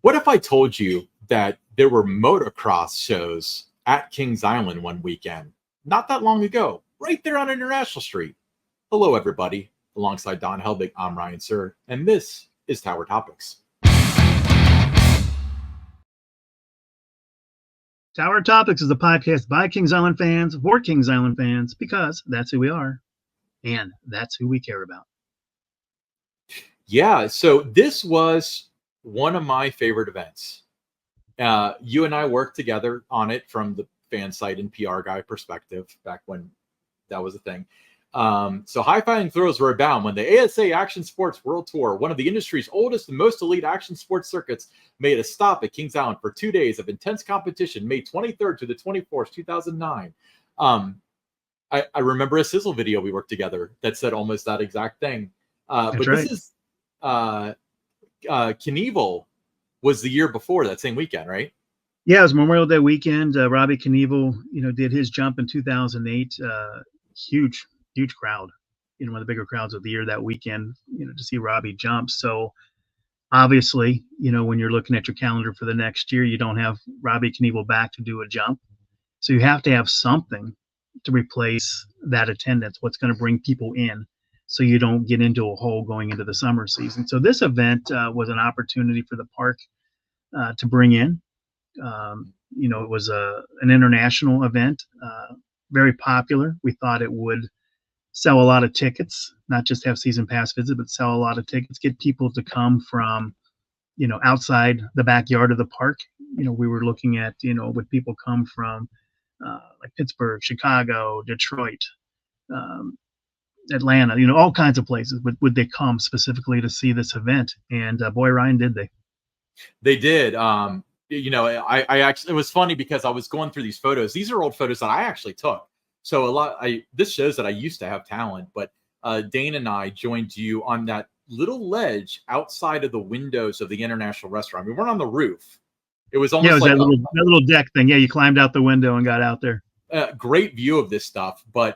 What if I told you that there were motocross shows at Kings Island one weekend, not that long ago, right there on International Street? Hello, everybody. Alongside Don Helbig, I'm Ryan Sir, and this is Tower Topics. Tower Topics is a podcast by Kings Island fans for Kings Island fans because that's who we are and that's who we care about. Yeah, so this was one of my favorite events. You and I worked together on it from the fan site and PR guy perspective back when that was a thing. So high-fiving throws were abound when the ASA Action Sports World Tour, one of the industry's oldest and most elite action sports circuits, made a stop at Kings Island for 2 days of intense competition, May 23rd to the 24th, 2009. I remember a sizzle video we worked together that said almost that exact thing. But right. This is Knievel was the year before that same weekend, right? Yeah, it was Memorial Day weekend. Robbie Knievel, did his jump in 2008. Huge crowd, one of the bigger crowds of the year that weekend, to see Robbie jump. So obviously, when you're looking at your calendar for the next year, you don't have Robbie Knievel back to do a jump. So you have to have something to replace that attendance, what's going to bring people in so you don't get into a hole going into the summer season. So this event was an opportunity for the park to bring in. It was an international event, very popular. We thought it would sell a lot of tickets, not just have season pass visit, but sell a lot of tickets, get people to come from, outside the backyard of the park. We were looking at, would people come from like Pittsburgh, Chicago, Detroit, Atlanta, all kinds of places. Would they come specifically to see this event? And boy, Ryan, did they? They did. I actually, it was funny because I was going through these photos. These are old photos that I actually took. So this shows that I used to have talent, but Dane and I joined you on that little ledge outside of the windows of the International Restaurant. We weren't on the roof. It was almost like that little deck thing. Yeah, you climbed out the window and got out there. Great view of this stuff. But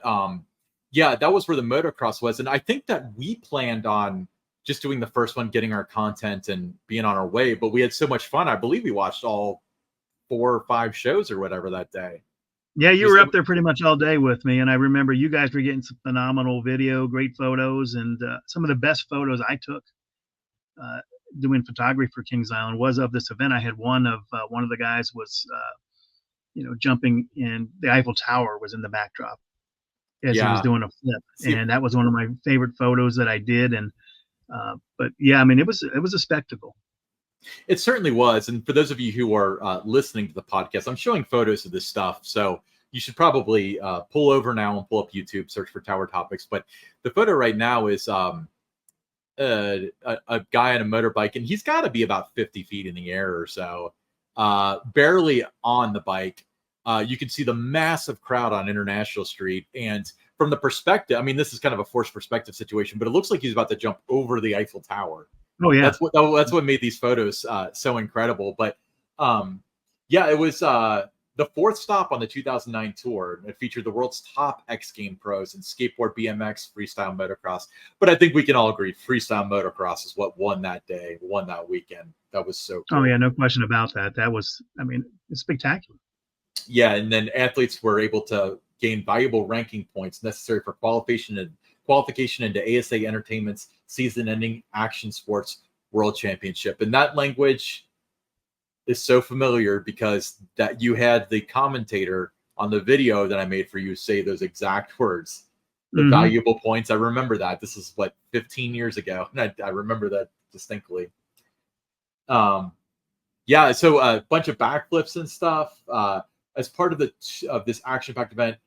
yeah, that was where the motocross was. And I think that we planned on just doing the first one, getting our content and being on our way. But we had so much fun. I believe we watched all 4 or 5 shows or whatever that day. Yeah, you were up there pretty much all day with me. And I remember you guys were getting some phenomenal video, great photos. And some of the best photos I took doing photography for Kings Island was of this event. I had one of the guys was, jumping in the Eiffel Tower was in the backdrop as he was doing a flip. And that was one of my favorite photos that I did. And but yeah, I mean, it was a spectacle. It certainly was. And for those of you who are listening to the podcast, I'm showing photos of this stuff. So you should probably pull over now and pull up YouTube, search for Tower Topics. But the photo right now is a guy on a motorbike, and he's got to be about 50 feet in the air or so, barely on the bike. You can see the massive crowd on International Street. And from the perspective, I mean, this is kind of a forced perspective situation, but it looks like he's about to jump over the Eiffel Tower. Oh yeah, that's what made these photos so incredible. But yeah, it was the 4th stop on the 2009 tour. It featured the world's top X Game pros in skateboard, BMX, freestyle, motocross. But I think we can all agree freestyle motocross is what won that day, won that weekend. That was so cool. Oh yeah, no question about that. That was, I mean, it's spectacular. Yeah, and then athletes were able to gain valuable ranking points necessary for qualification into ASA Entertainment's season-ending Action Sports World Championship. And that language is so familiar because that you had the commentator on the video that I made for you say those exact words, the valuable points. I remember that. This is 15 years ago. And I remember that distinctly. Yeah, so a bunch of backflips and stuff. As part of this action-packed event,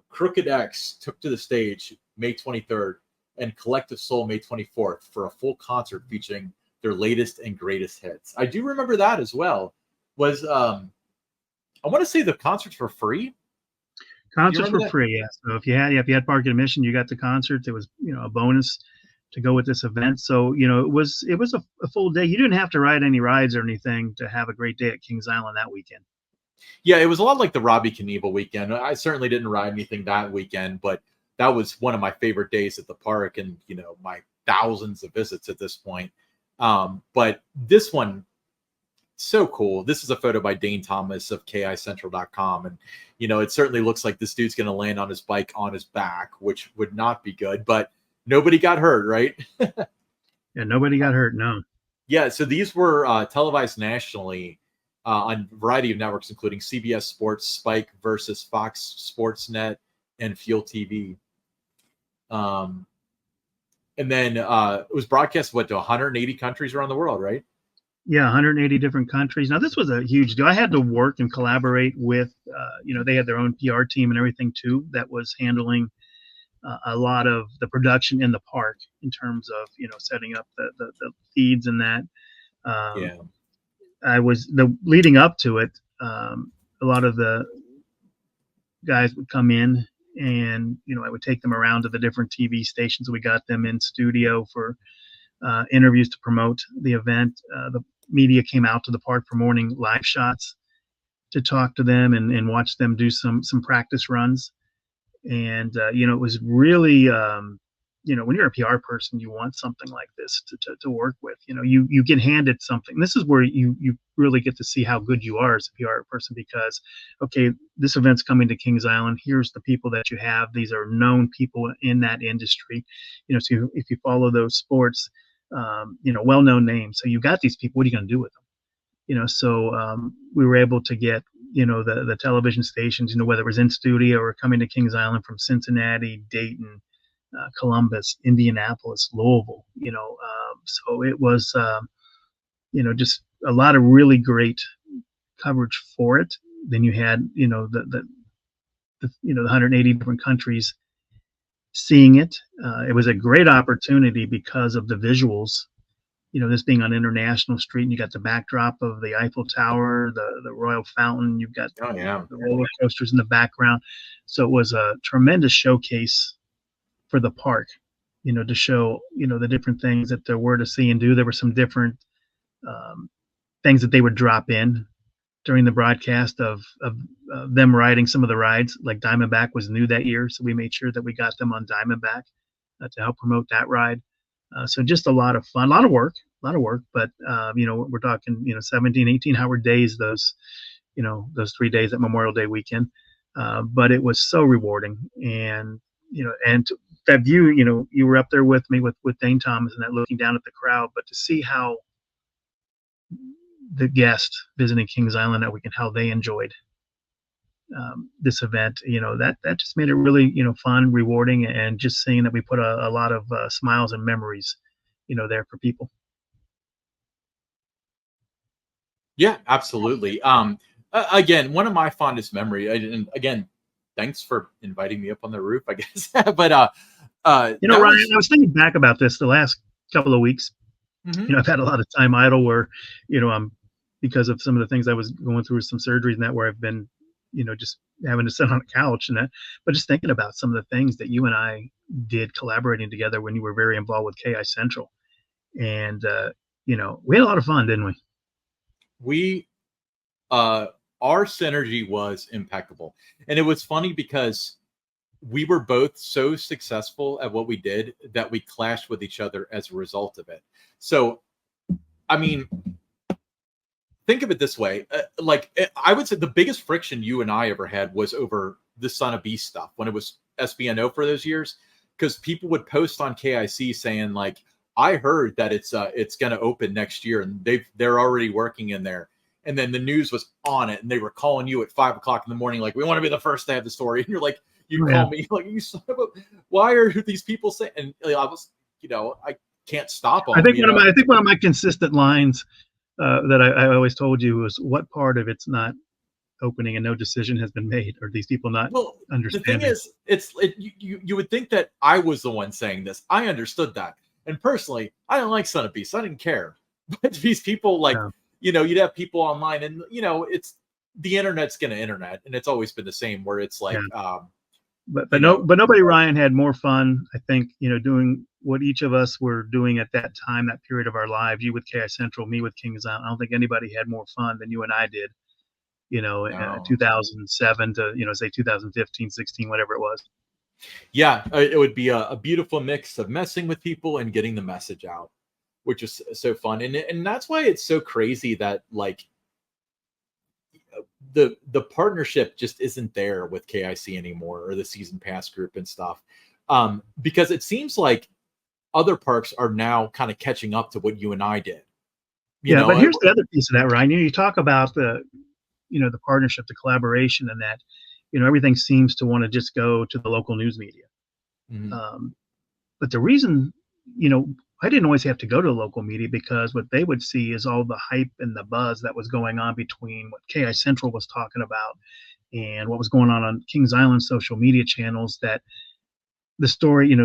Crooked X took to the stage May 23rd and Collective Soul May 24th for a full concert featuring their latest and greatest hits. I do remember that as well. Was I want to say the concerts were free? Concerts were free, yeah. So if you had park admission, you got the concert. There was a bonus to go with this event. So it was a full day. You didn't have to ride any rides or anything to have a great day at Kings Island that weekend. Yeah, it was a lot like the Robbie Knievel weekend. I certainly didn't ride anything that weekend, but that was one of my favorite days at the park, and my thousands of visits at this point. But this one, so cool. This is a photo by Dane Thomas of KICentral.com. And, it certainly looks like this dude's going to land on his bike on his back, which would not be good, but nobody got hurt, right? Yeah, nobody got hurt. No. Yeah. So these were televised nationally on a variety of networks, including CBS Sports, Spike versus Fox Sportsnet, and Fuel TV. And then it was broadcast, to 180 countries around the world, right? Yeah, 180 different countries. Now, this was a huge deal. I had to work and collaborate with, they had their own PR team and everything too that was handling a lot of the production in the park in terms of, setting up the feeds and that. Yeah. I was leading up to it. A lot of the guys would come in and, I would take them around to the different TV stations. We got them in studio for interviews to promote the event. The media came out to the park for morning live shots to talk to them and watch them do some practice runs. And, it was really, when you're a PR person, you want something like this to work with. You get handed something. This is where you really get to see how good you are as a PR person, because, okay, this event's coming to Kings Island. Here's the people that you have. These are known people in that industry. So if you follow those sports, well-known names. So you got these people. What are you going to do with them? So we were able to get, the television stations, whether it was in studio or coming to Kings Island from Cincinnati, Dayton, Columbus, Indianapolis, Louisville, so it was, just a lot of really great coverage for it. Then you had, the 180 different countries seeing it. It was a great opportunity because of the visuals, this being on International Street, and you got the backdrop of the Eiffel Tower, the Royal Fountain, you've got the roller coasters in the background. So it was a tremendous showcase for the park, to show, the different things that there were to see and do. There were some different things that they would drop in during the broadcast of them riding some of the rides. Like Diamondback was new that year, so we made sure that we got them on Diamondback to help promote that ride. So just a lot of fun, a lot of work, but we're talking, 17, 18-hour days, those 3 days at Memorial Day weekend. But it was so rewarding. And, and that view, you were up there with me with Dane Thomas and that, looking down at the crowd, but to see how the guests visiting Kings Island that weekend, how they enjoyed this event, that just made it really, fun, rewarding, and just seeing that we put a lot of smiles and memories, there for people. Yeah, absolutely. Again, one of my fondest memories, and again, thanks for inviting me up on the roof, I guess. But Ryan, I was thinking back about this the last couple of weeks. Mm-hmm. I've had a lot of time idle where, because of some of the things I was going through with some surgeries and that, where I've been, just having to sit on a couch and that, but just thinking about some of the things that you and I did collaborating together when you were very involved with KI Central. And, we had a lot of fun, didn't we? We, our synergy was impeccable. And it was funny because we were both so successful at what we did that we clashed with each other as a result of it. So, I mean, think of it this way. I would say the biggest friction you and I ever had was over the Son of Beast stuff when it was SBNO for those years, because people would post on KIC saying like, I heard that it's going to open next year and they're already working in there. And then the news was on it and they were calling you at 5 o'clock in the morning. Like, we want to be the first to have the story. And you're like, call me like, you son of a, why are these people saying, and I was, I can't stop them. I think one of my consistent lines that I always told you was, what part of it's not opening and no decision has been made, or these people not understanding? The thing is, you would think that I was the one saying this. I understood that. And personally, I don't like Son of Beast. I didn't care. But these people, you'd have people online, and it's the internet's gonna internet, and it's always been the same. Where it's like, but nobody, Ryan, had more fun, I think, doing what each of us were doing at that time, that period of our lives. You with KI Central, me with Kings Island. I don't think anybody had more fun than you and I did. In 2007 to say 2015, 16, whatever it was. Yeah, it would be a beautiful mix of messing with people and getting the message out, which is so fun. And that's why it's so crazy that, like, the partnership just isn't there with KIC anymore, or the season pass group and stuff, because it seems like other parks are now kind of catching up to what you and I did. But here's the other piece of that, Ryan. You talk about the partnership, the collaboration, and that, everything seems to want to just go to the local news media. Mm-hmm. But the reason, I didn't always have to go to the local media, because what they would see is all the hype and the buzz that was going on between what KI Central was talking about and what was going on Kings Island social media channels, that the story,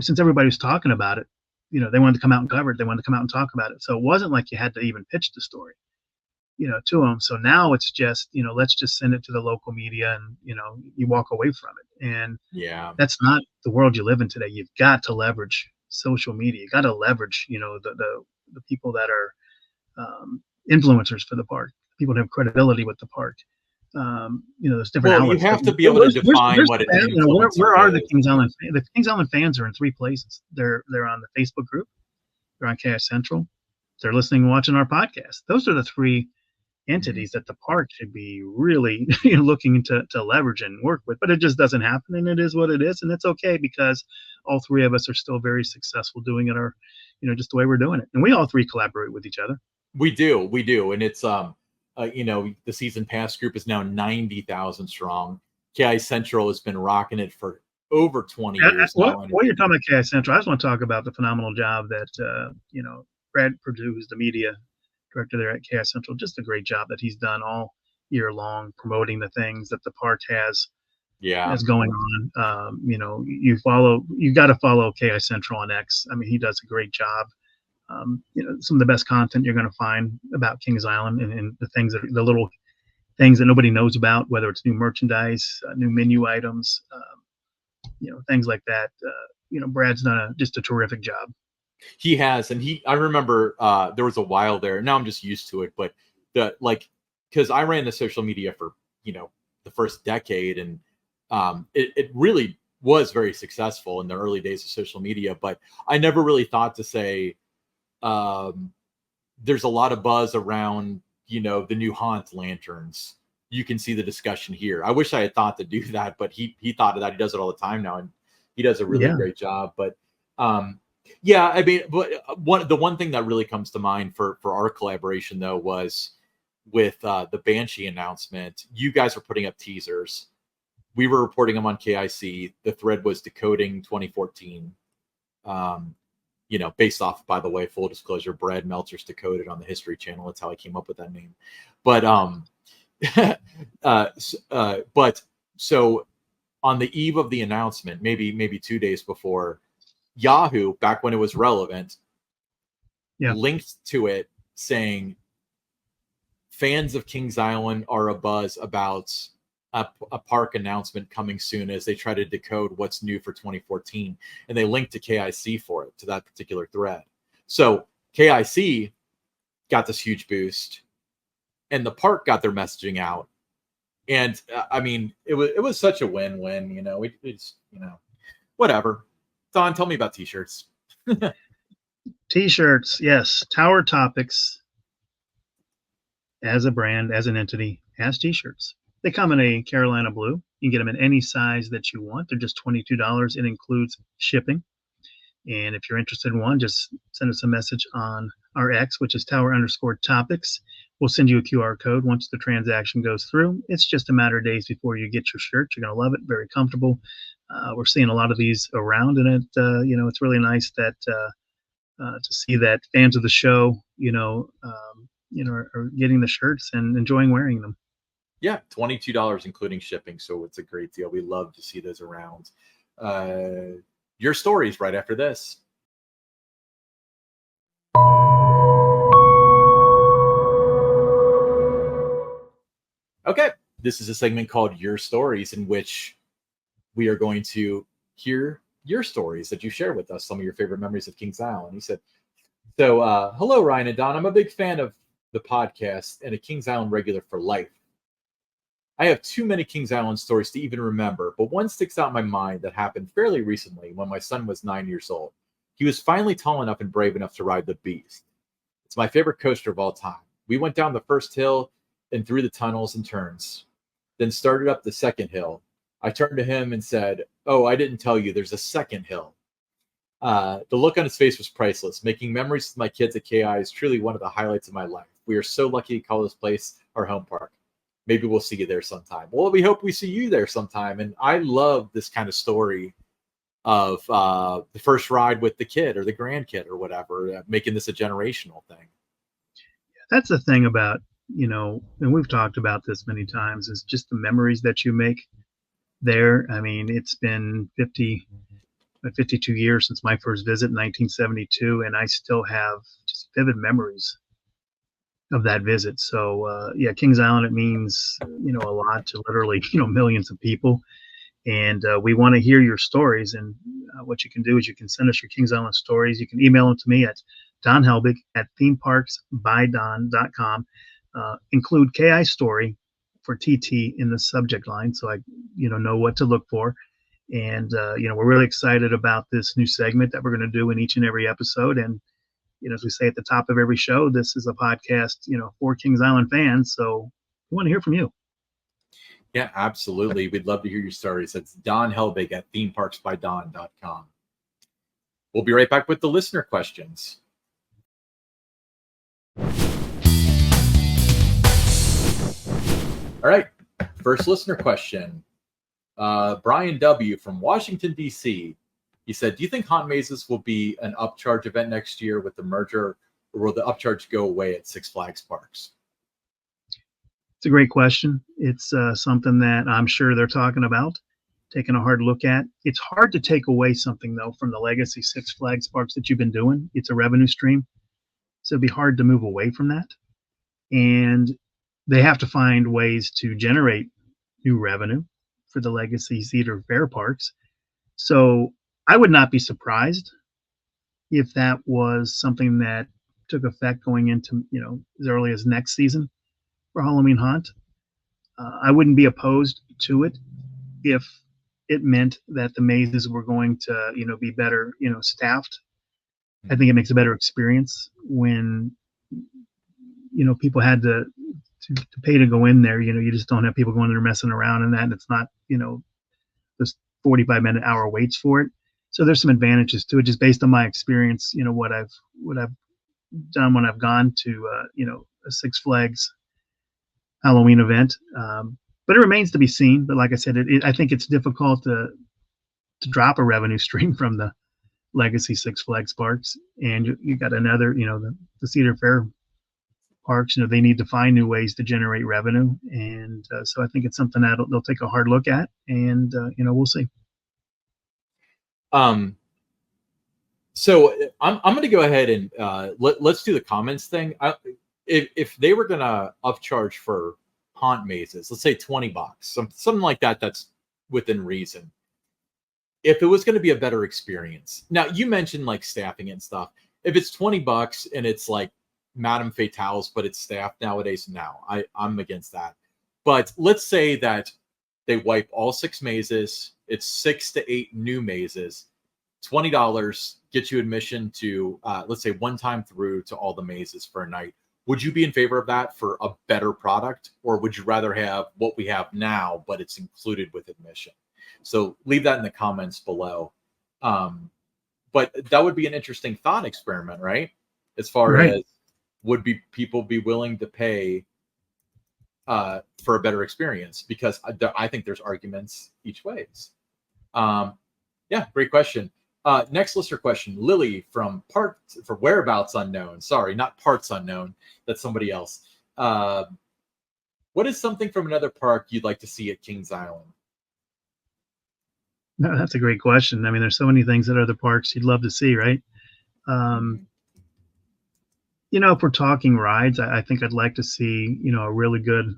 since everybody was talking about it, they wanted to come out and cover it. They wanted to come out and talk about it. So it wasn't like you had to even pitch the story, to them. So now it's just, let's just send it to the local media, and, you walk away from it. And that's not the world you live in today. You've got to leverage social media. You got to leverage, the people that are influencers for the park, people that have credibility with the park. There's different outlets. You have to be able to define what an influencer where are is. the Kings Island? The Kings Island fans are in 3 places. They're on the Facebook group. They're on KI Central. They're listening and watching our podcast. Those are the 3 entities that the park should be really looking to leverage and work with. But it just doesn't happen, and it is what it is, and it's okay, because all 3 of us are still very successful doing it, or just the way we're doing it. And we all 3 collaborate with each other. We do, and it's the season pass group is now 90,000 strong. KI Central has been rocking it for over 20 years now. While you're talking about KI Central, I just want to talk about the phenomenal job that Brad Purdue, who's the media director there at KI Central, just a great job that he's done all year long, promoting the things that the park has going on. You got to follow KI Central on X. I mean, he does a great job. Some of the best content you're going to find about Kings Island, and the little things that nobody knows about, whether it's new merchandise, new menu items, things like that. Brad's done just a terrific job. He has, and I remember there was a while there. Now I'm just used to it, but because I ran the social media for the first decade, and it really was very successful in the early days of social media. But I never really thought to say, there's a lot of buzz around the new haunt lanterns. You can see the discussion here. I wish I had thought to do that, but he thought of that. He does it all the time now, and he does a really great job. But I mean, but the one thing that really comes to mind for our collaboration, though, was with the Banshee announcement. You guys were putting up teasers. We were reporting them on KIC. The thread was decoding 2014. Based off, by the way, full disclosure, Brad Meltzer's decoded on the History Channel. That's how I came up with that name. But but so on the eve of the announcement, maybe 2 days before, Yahoo, back when it was relevant, linked to it saying fans of Kings Island are abuzz about a park announcement coming soon as they try to decode what's new for 2014. And they linked to KIC for it, to that particular thread. So KIC got this huge boost, and the park got their messaging out. And I mean, it was such a win-win, it's whatever. Don, tell me about t-shirts. T-shirts, yes. Tower Topics, as a brand, as an entity, has t-shirts. They come in a Carolina blue. You can get them in any size that you want. They're just $22. It includes shipping. And if you're interested in one, just send us a message on our X, which is Tower_Topics. We'll send you a QR code once the transaction goes through. It's just a matter of days before you get your shirt. You're going to love it. Very comfortable. We're seeing a lot of these around, and it's really nice that to see that fans of the show, are getting the shirts and enjoying wearing them. Yeah, $22 including shipping, so it's a great deal. We love to see those around. Your stories right after this. Okay, this is a segment called Your Stories, in which we are going to hear your stories that you share with us, some of your favorite memories of Kings Island. He said, hello, Ryan and Don. I'm a big fan of the podcast and a Kings Island regular for life. I have too many Kings Island stories to even remember, but one sticks out in my mind that happened fairly recently when my son was 9 years old. He was finally tall enough and brave enough to ride the Beast. It's my favorite coaster of all time. We went down the first hill, and through the tunnels and turns, then started up the second hill. I turned to him and said, "Oh, I didn't tell you there's a second hill." The look on his face was priceless. Making memories with my kids at KI is truly one of the highlights of my life. We are so lucky to call this place our home park. Maybe we'll see you there sometime. Well, we hope we see you there sometime. And I love this kind of story of the first ride with the kid or the grandkid or whatever, making this a generational thing. That's the thing about, and we've talked about this many times, is just the memories that you make there. I mean, it's been 52 years since my first visit in 1972, and I still have just vivid memories of that visit. So, Kings Island, it means, a lot to literally, millions of people. And we want to hear your stories. And what you can do is you can send us your Kings Island stories. You can email them to me at donhelbig@themeparksbydon.com. Include KI story for TT in the subject line, so I, know what to look for. And we're really excited about this new segment that we're going to do in each and every episode. And as we say at the top of every show, this is a podcast, for Kings Island fans. So we want to hear from you. Yeah, absolutely. We'd love to hear your stories. It's Don Helbig at themeparksbydon.com. We'll be right back with the listener questions. All right. First listener question. Brian W. from Washington, D.C. He said, do you think Haunt Mazes will be an upcharge event next year with the merger, or will the upcharge go away at Six Flags parks? It's a great question. It's something that I'm sure they're talking about, taking a hard look at. It's hard to take away something, though, from the legacy Six Flags parks that you've been doing. It's a revenue stream. So it'd be hard to move away from that. And they have to find ways to generate new revenue for the legacy Cedar Fair parks. So I would not be surprised if that was something that took effect going into, as early as next season for Halloween Haunt. I wouldn't be opposed to it if it meant that the mazes were going to, be better, staffed. I think it makes a better experience when, people had to pay to go in there. You just don't have people going there messing around and that. And it's not, those 45-minute hour waits for it. So there's some advantages to it, just based on my experience. What I've done when I've gone to a Six Flags Halloween event. But it remains to be seen. But like I said, I think it's difficult to drop a revenue stream from the legacy Six Flags parks. And you got another, the Cedar Fair parks, they need to find new ways to generate revenue. And so I think it's something that they'll take a hard look at, and, we'll see. So I'm going to go ahead and let's do the comments thing. If they were going to upcharge for Haunt Mazes, let's say $20, something like that, that's within reason. If it was going to be a better experience. Now, you mentioned like staffing and stuff. If it's $20 and it's like Madame Fatales, but it's staffed nowadays, I'm against that. But let's say that they wipe all 6 mazes. It's 6 to 8 new mazes. $20 gets you admission to, let's say, one time through to all the mazes for a night. Would you be in favor of that for a better product, or would you rather have what we have now, but it's included with admission? So leave that in the comments below. But that would be an interesting thought experiment, right? As far as would people be willing to pay for a better experience? Because I think there's arguments each ways. Yeah, great question. Next listener question, Lily from Whereabouts Unknown. Sorry, not Parts Unknown. That's somebody else. What is something from another park you'd like to see at Kings Island? No, that's a great question. I mean, there's so many things at other parks you'd love to see, right? If we're talking rides, I think I'd like to see, a really good,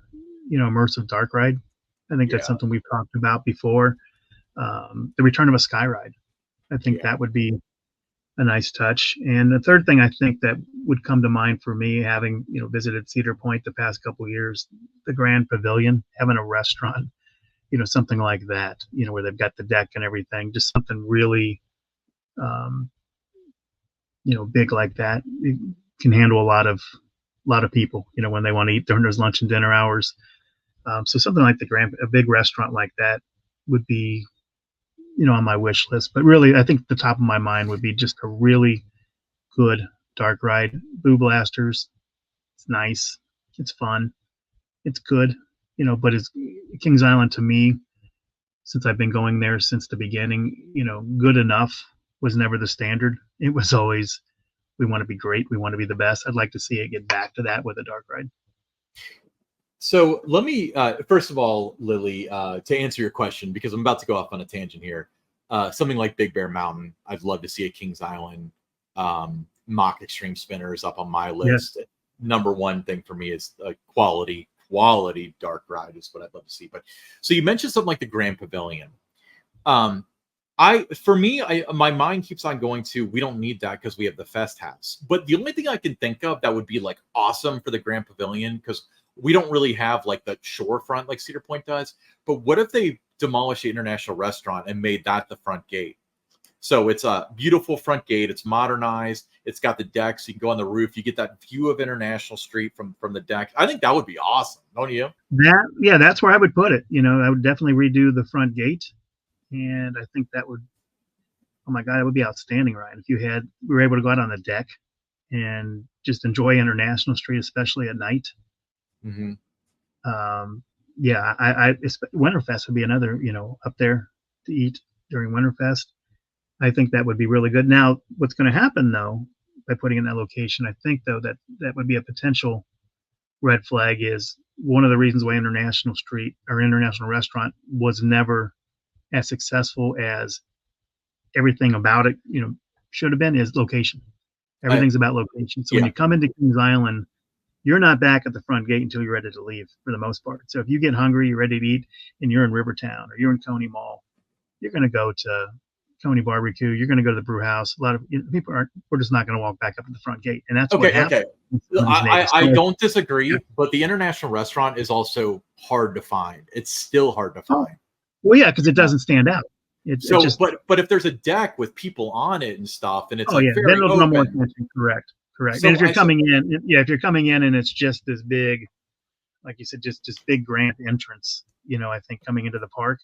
immersive dark ride. I think that's something we've talked about before. The return of a sky ride. I think that would be a nice touch. And the third thing I think that would come to mind for me, having, visited Cedar Point the past couple of years, the Grand Pavilion, having a restaurant, something like that, where they've got the deck and everything, just something really, big like that. It can handle a lot of lot of people, when they want to eat during those lunch and dinner hours. So something like a big restaurant like that would be, on my wish list. But really, I think the top of my mind would be just a really good dark ride. Boo Blasters. It's nice. It's fun. It's good, but it's Kings Island to me, since I've been going there since the beginning, good enough was never the standard. It was always, we want to be great. We want to be the best. I'd like to see it get back to that with a dark ride. So let me, first of all, Lily, to answer your question, because I'm about to go off on a tangent here, something like Big Bear Mountain, I'd love to see a Kings Island mock extreme spinners up on my list. Yes. Number one thing for me is a quality dark ride is what I'd love to see. But so you mentioned something like the Grand Pavilion. My mind keeps on going to, we don't need that because we have the Fest House. But the only thing I can think of that would be like awesome for the Grand Pavilion, because we don't really have like the shorefront like Cedar Point does. But what if they demolished the International Restaurant and made that the front gate? So it's a beautiful front gate. It's modernized. It's got the decks. You can go on the roof. You get that view of International Street from the deck. I think that would be awesome, don't you? That's where I would put it. I would definitely redo the front gate, and I think that would, oh my God, it would be outstanding, Ryan, if we were able to go out on the deck and just enjoy International Street, especially at night. Mm-hmm. Winterfest would be another, up there to eat during Winterfest. I think that would be really good. Now, what's going to happen though, by putting in that location, I think though that would be a potential red flag. Is one of the reasons why International Street or International Restaurant was never as successful as everything about it, should have been, is location. Everything's about location. So when you come into Kings Island, you're not back at the front gate until you're ready to leave for the most part. So if you get hungry, you're ready to eat, and you're in Rivertown or you're in Coney Mall, you're going to go to Coney Barbecue. You're going to go to the brew house. A lot of people we're just not going to walk back up at the front gate. And that's what happened. Okay. I don't disagree, but the International Restaurant is also hard to find. It's still hard to find. Well, yeah, because it doesn't stand out. But if there's a deck with people on it and stuff, and it's very then it'll draw more open. attention. Correct. So and if you're coming in and it's just this big, like you said, just big grand entrance, I think coming into the park,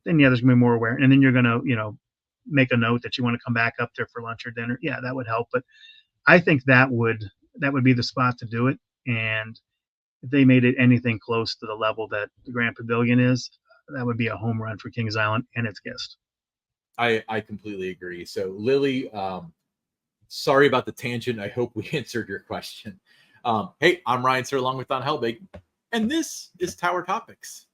then there's gonna be more aware, and then you're gonna, make a note that you want to come back up there for lunch or dinner. Yeah, that would help. But I think that would be the spot to do it. And if they made it anything close to the level that the Grand Pavilion is, that would be a home run for Kings Island and its guests. I completely agree. So Lily, sorry about the tangent. I hope we answered your question. Hey, I'm Ryan Sir, along with Don Helbig, and this is Tower Topics.